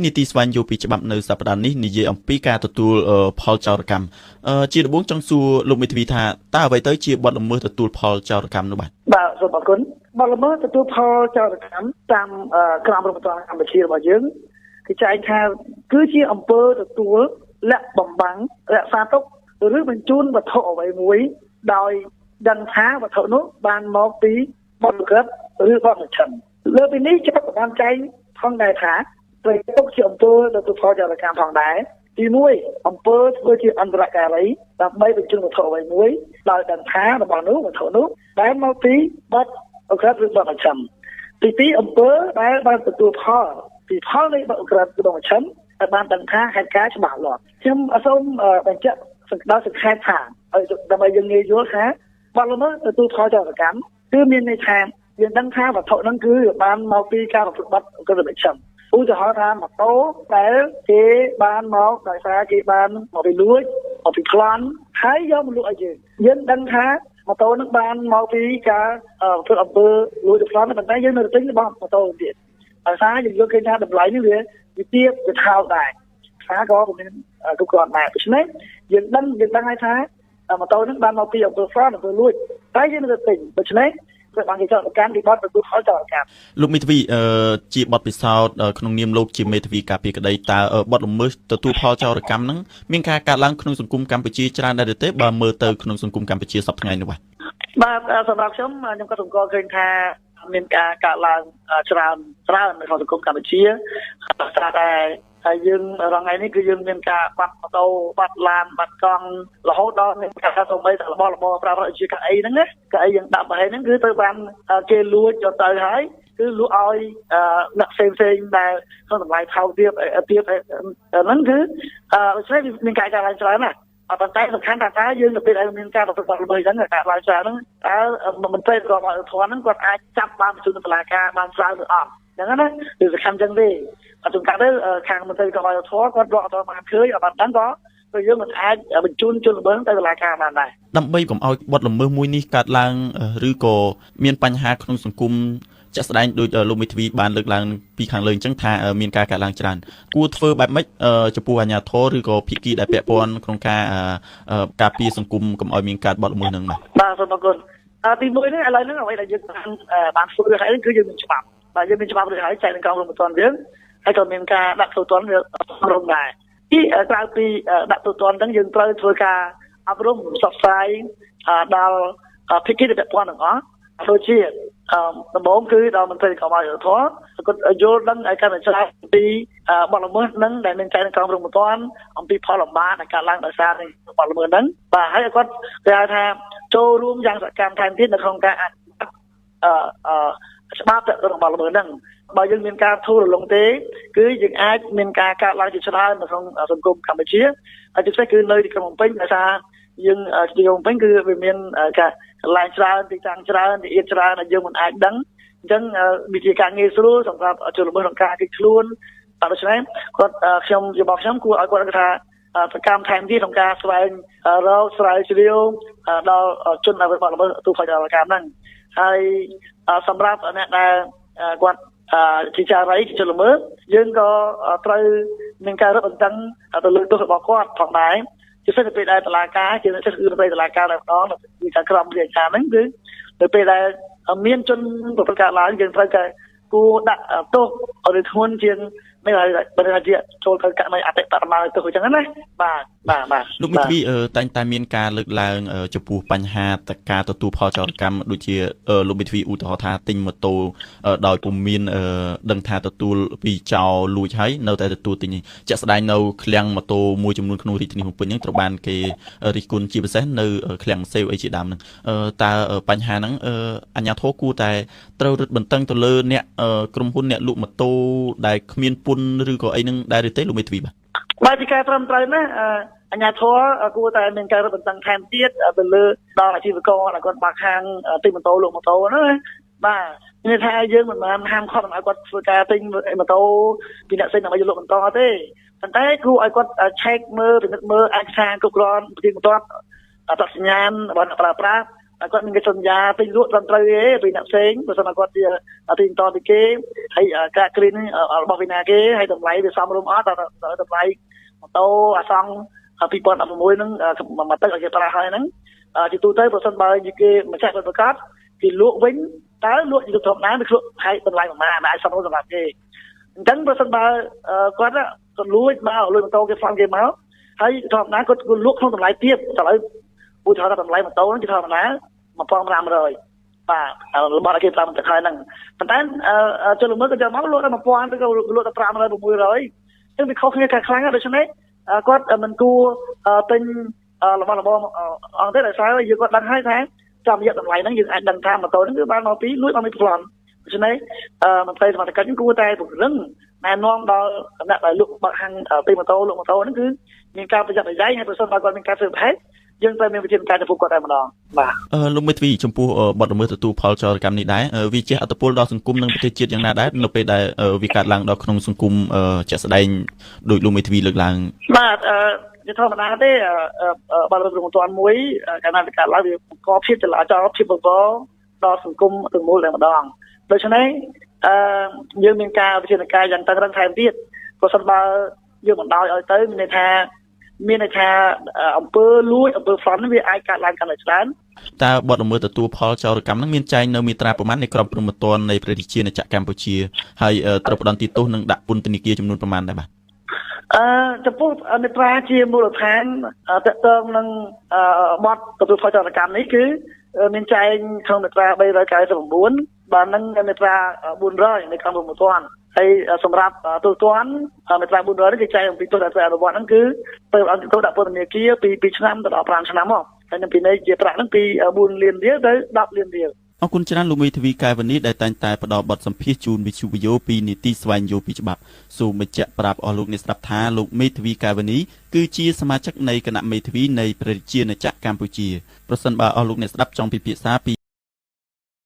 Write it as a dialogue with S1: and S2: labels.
S1: នីតិស្វែងយល់ពីច្បាប់នៅសប្តាហ៍នេះនិយាយអំពីការទទួលផលចោរកម្មជាដំបូងចង់សួរលោកមេធាវីថាតើអ្វីទៅជាបទល្មើសទទួលផលចោរកម្មនោះ
S2: បាទសូមអរគុណបទល្មើសទទួលផលចោរកម្មតាមក្រមរដ្ឋបាលកម្ពុជារបស់យើងគឺចែងថាគឺជាអំពើទទួលលាក់បំបាំងរក្សាទុកឬបញ្ជូនវត្ថុអ្វីមួយដោយដឹងថាវត្ថុនោះបានមកពីបទល្មើសឬបទមជ្ឈិនលើពីនេះច្បាប់បានចែងផងដែរថាត្រូវទុកជាអំពើទទួលផលចោរកម្មផងដែរទី1អំពើធ្វើជាអន្តរការីដើម្បីបញ្ជូនវត្ថុអ្វីមួយដោយដឹងថារបស់នោះវត្ថុនោះបានមកពីបទអក្រិតឬបទមជ្ឈិនទី2អំពើដែលបានទទួលផលពីផលនៃបទអក្រិតឬបទមជ្ឈិនដែលបានដឹងថាហេតុការណ៍ច្បាស់លាស់ខ្ញុំសូមបញ្ជាក់ដល់សង្ខេបថាដើម្បីយើងងាយយល់ថាបទល្មើសទទួលផលចោរកម្មគឺមានន័យថាយើងដឹងថាវត្ថុហ្នឹងគឺបានមកពីការប្រព្រឹត្តបទអក្រិតមជ្ឈិនឧទាហរណ៍ថាម៉ូតូដែលគេបានមកដោយសារគេបានមកពីលួចមកពីប្លន់ហើយយកមកលក់ឲ្យយើងដឹងថាម៉ូតូនឹងបានមកពីការធ្វើអំពើលួចប្លន់ប៉ុន្តែយើងនៅទិញរបស់ម៉ូតូទៀតដោយសារយើងយល់ឃើញថាតម្លៃនេះវាទាបវាថោកដែរថាក៏មានគ្រប់គ្រាន់ដែរដូច្នេះយើងដឹងហើយថាម៉ូតូនឹងបានមកពីអំពើប្លន់អំពើលួចតែយើងនៅទិញដូច្នេះបានគេចោទប្រកាន់ពីបទទទួលផលចោរកម្ម
S1: លោកមេធាវីជាបទពិសោធន៍ក្នុងនាមលោកជាមេធាវីការពារក្តីតើបទល្មើសទទួលផលចោរកម្មហ្នឹងមានការកើតឡើងក្នុងសង្គមកម្ពុជាច្រើនដែរទេបើមើលទៅក្នុងសង្គមកម្ពុជាសប្តាហ៍ថ្ងៃនេះ
S2: បាទសម្រាប់ខ្ញុំក៏សង្កល់ឃើញថាមានការកើតឡើងច្រើននៅក្នុងសង្គមកម្ពុជាតែហើយយើងរងថ្ងៃនេះគឺយើងមានការបាត់ម៉ូតូបាត់ឡានបាត់កង់រហូតដល់មានការសំបីតែរបស់ប្រើប្រាស់ជាកៅអីហ្នឹងណាកៅអីយើងដាក់ប្រហែលហ្នឹងគឺទៅបានគេលួចយកទៅហើយគឺលក់ឲ្យអ្នកផ្សេងដែលក្នុងតម្លៃថោកទាបហ្នឹងគឺដូច្នេះមានការឡើងច្រើនណាស់ប៉ុន្តែសំខាន់ថាយើងនៅពេលដែលមានការប្រព្រឹត្តបទល្មើសហ្នឹងការឡើងច្រើនហ្នឹងតើមន្ត្រីក្រមអធិការហ្នឹងគាត់អាចចាប់បានបញ្ជូនទៅតុលាការបានច្រើនឬអត់អញ្ចឹងណាគឺសំខាន់អញ្ចឹងទេអត់ចំកាត់ទៅខាងមន្ត្រីក្រមអធិការគាត់រកអត់បានឃើញអត់បានដឹងក៏យើងមិនអាចបញ្ជូនជនល្មើសទៅតុលាការបានដែរ
S1: ដើម្បីកុំឲ្យបទល្មើសមួយនេះកើតឡើងឬក៏មានបញ្ហាក្នុងសង្គមជាក់ស្ដែងដោយលោកមេធាវីបានលើកឡើងពីខាងលើអញ្ចឹងថាមានការកើតឡើងច្រើនគួរធ្វើបែបម៉េចចំពោះអាជ្ញាធរឬក៏ភាគីដែលពាក់ព័ន្ធក្នុងការការពារសង្គមកុំឲ្យមានការបទល្មើសហ្នឹង
S2: បាទសូមអរគុណទី1នេះឥឡូវហ្នឹងអ្វីដែលយើងបានធ្វើរួចហើយគឺយើងមានច្បាប់បាទយើងមានច្បាប់រួចហើយចែកនៅក្នុងរដ្ឋមន្ត្រីយើងហើយក៏មានការដាក់ទូទាត់វារំដែរទីក្រៅពីដាក់ទូទាត់ហ្នឹងយើងត្រូវធ្វើការអប់រំផ្សព្វផ្សាយដល់ភាគីដែលពាក់ព័ន្ធទាំងអស់ដូចជាដំបូងគឺដល់មន្ត្រីក្រមអធិការគាត់យល់ដឹងឲ្យកាន់តែច្រើនពីបទល្មើសហ្នឹងដែលមានចែងនៅក្នុងរំពន្ធអំពីផលលំបាកដែលកើតឡើងដោយសារបទល្មើសហ្នឹងបាទហើយគាត់គេហៅថាចូលរួមយ៉ាងសកម្មថែមទៀតនៅក្នុងការអនុវត្តច្បាប់របស់បទល្មើសហ្នឹងបើយើងមានការធូររលុងទេគឺយើងអាចមានការកើតឡើងជាច្រើននៅក្នុងសង្គមកម្ពុជាហើយជាពិសេសគឺនៅទីក្រុងភ្នំពេញដោយសារយើងទីក្រុងភ្នំពេញគឺវាមានការកន្លែងច្រើនទីតាំងច្រើនទីច្រើនដែលយើងមិនអាចដឹងអញ្ចឹងវិធីការងារស្រួលសម្រាប់ជនល្មើសក្នុងការគេចខ្លួនដូច្នេះគាត់ខ្ញុំរបស់ខ្ញុំគួរឲ្យគាត់ថាសកម្មថែមទៀតក្នុងការស្វែងរកស្រាវជ្រាវដល់ជនដែលបទល្មើសទូផលចោរកម្មហ្នឹងហើយសម្រាប់អ្នកដែលគាត់ជាចារីជាជនល្មើសយើងក៏ត្រូវមានការរឹតបន្តឹងទៅលើទោសរបស់គាត់ផងដែរជាពិសេសនៅពេលដែលតុលាការជាពិសេសគឺនៅពេលតុលាការតែម្ដងពីការក្រមរាជការហ្នឹងគឺនៅពេលដែលមានជនប្រព្រឹត្តការឡើងយើងត្រូវតែគួរដាក់ទោសឲ្យធ្ងន់ជាងនេះហើយបើថាចូលទៅករណីអតិបរមាទោសអញ្ចឹងណាបាទ
S1: លោកមេធាវីតែងតែមានការលើកឡើងចំពោះបញ្ហាការទទួលផលចោរកម្មដូចជាលោកមេធាវីឧទាហរណ៍ថាទិញម៉ូតូដោយពុំមានដឹងថាទទួលពីចោរលួចហើយនៅតែទទួលទិញជាក់ស្ដែងនៅឃ្លាំងម៉ូតូមួយចំនួនក្នុងរាជធានីភ្នំពេញហ្នឹងត្រូវបានគេរិះគន់ជាពិសេសនៅឃ្លាំងសេវអីជាដើមហ្នឹងតើបញ្ហាហ្នឹងអាជ្ញាធរគួរតែត្រូវរឹតបន្តឹងទៅលើអ្នកក្រុមហ៊ុនអ្នកលក់ម៉ូតូដែលគ្មានពុនឬក៏អីហ្នឹងដែរទេលោកមេធាវី
S2: បាទជាការត្រឹមត្រូវណាអាជ្ញាធរគួរតែមានការរឹតបន្តឹងថែមទៀតទៅលើដល់អាជីវករដែលគាត់បើកហាងទិញម៉ូតូលក់ម៉ូតូហ្នឹងណាបាទមានថាយើងមិនបានហាមឃាត់ឲ្យគាត់ធ្វើការទិញម៉ូតូពីអ្នកផ្សេងដើម្បីលក់បន្តទេប៉ុន្តែគួរឲ្យគាត់ឆែកមើលពិនិត្យមើលឯកសារគ្រប់គ្រាន់ពីបន្ទាត់អត្តសញ្ញាណរបស់អ្នកប្រើប្រាស់ គាត់មានកិច្ចសន្យាទិញលក់ត្រឹមត្រូវទេពីអ្នកផ្សេងបើសិនគាត់ជាទិញតពីគេហើយការគ្រីនរបស់វិណាគេហើយតម្លៃវាសមរម្យអត់ដល់តម្លៃម៉ូតូអាសង់2016ហ្នឹងមកទឹកឲ្យគេប្រាស់ហើយហ្នឹងជាទូទៅបើសិនបើនិយាយគេម្ចាស់ប្រកាសគេលក់វិញតើលក់ជាធម្មតាវាលក់ហើយតម្លៃប្រហែលអាចសមរម្យសម្រាប់គេអញ្ចឹងបើសិនបើគាត់លួចម៉ូតូគេហ្វង់គេមកហើយធម្មតាគាត់លក់ក្នុងតម្លៃទាបតែឥឡូវឧទាហរណ៍ថាតម្លៃម៉ូតូហ្នឹងជាធម្មតា1500បាទរបស់គេ5ទឹកហើយហ្នឹងប៉ុន្តែចុះល្មើក៏ចាំមកលក់ដល់1000ទៅក៏លក់ដល់500 600អញ្ចឹងវាខុសគ្នាខ្លាំងណាស់ដូច្នេះគាត់មិនគួរទិញរបស់អង្គទេដោយសារយើងគាត់ដឹងហើយថាតាមរយៈតម្លៃហ្នឹងយើងអាចដឹងថាម៉ូតូហ្នឹងគឺបានមកពីលួចមកពីប្លន់ដូច្នេះមន្ត្រីសមត្ថកិច្ចគួរតែពង្រឹងណែនាំដល់គណៈដែលលក់បើកហាងពីម៉ូតូលក់ម៉ូតូហ្នឹងគឺមានការប្រយ័ត្នប្រយែងហើយប្រសិនបើគាត់មានការស៊ើបអង្កេតយើងត្រូវមានវិធានការចំពោះគាត់តែម្ដងបាទ
S1: លោកមេធាវីចំពោះបទល្មើសទទួលផលចោរកម្មនេះដែរវាជះឥទ្ធិពលដល់សង្គមនិងប្រទេសជាតិយ៉ាងណាដែរនៅពេលដែលវាកើតឡើងដល់ក្នុងសង្គមជាក់ស្ដែងដោយលោកមេធាវីលើកឡើង
S2: បាទជាធម្មតាទេបទល្មើសរំទាន់មួយកាលណាវាកើតឡើងវាបង្កភាពចលាចលភាពបង្កដល់សង្គមទាំងមូលតែម្ដងដូច្នេះយើងមានការវិធានការយ៉ាងតឹងរ៉ឹងថែមទៀតប្រសិនបើយើងមិនដោយឲ្យទៅមានន័យថាអង្គើលួចអង្គើហ្វ្រន់វាអាចកើតឡើងកាន់តែច្រើន
S1: តើបទល្មើសទទួលផលចោរកម្មនឹងមានចែងនៅមាត្រាប្រមាណនៃក្រមព្រហ្មទណ្ឌនៃព្រះរាជាណាចក្រកម្ពុជាហើយត្រូវផ្ដន្ទាទោសនិងដាក់ពន្ធនាគារចំនួនប្រមាណដែរបាទ
S2: ចំពោះមាត្រាជាមូលដ្ឋានតកតងនឹងបទទទួលផលចោរកម្មនេះគឺមានចែងក្នុងមាត្រា399បាទនឹងមាត្រា400នៃក្រមព្រហ្មទណ្ឌហើយសម្រាប់ទោសទណ្ឌមាត្រា400នេះគេចែងអំពីទោសដែលត្រូវអនុវត្តហ្នឹងគឺទៅអន្តរជាតិដាក់ពន្ធនាគារពី2ឆ្នាំទៅដល់5ឆ្នាំមកហើយនឹងពីនៃជាប្រាក់ហ្នឹងពី4លានរៀលទៅ10លានរៀល
S1: អរគុណច្រើនលោកមេធាវីកែវនីដែលតែងតែផ្ដល់បទសម្ភាសន៍ជូនវិទ្យុវិយោពីនីតិស្វែងយល់ពីច្បាប់សូមបញ្ជាក់ប្រាប់អស់លោកអ្នកស្ដាប់ថាលោកមេធាវីកែវនីគឺជាសមាជិកនៃគណៈមេធាវីនៃព្រះរាជាណាចក្រកម្ពុជាប្រសិនបើអស់លោកអ្នកស្ដាប់ចង់ពិភាក្សាពី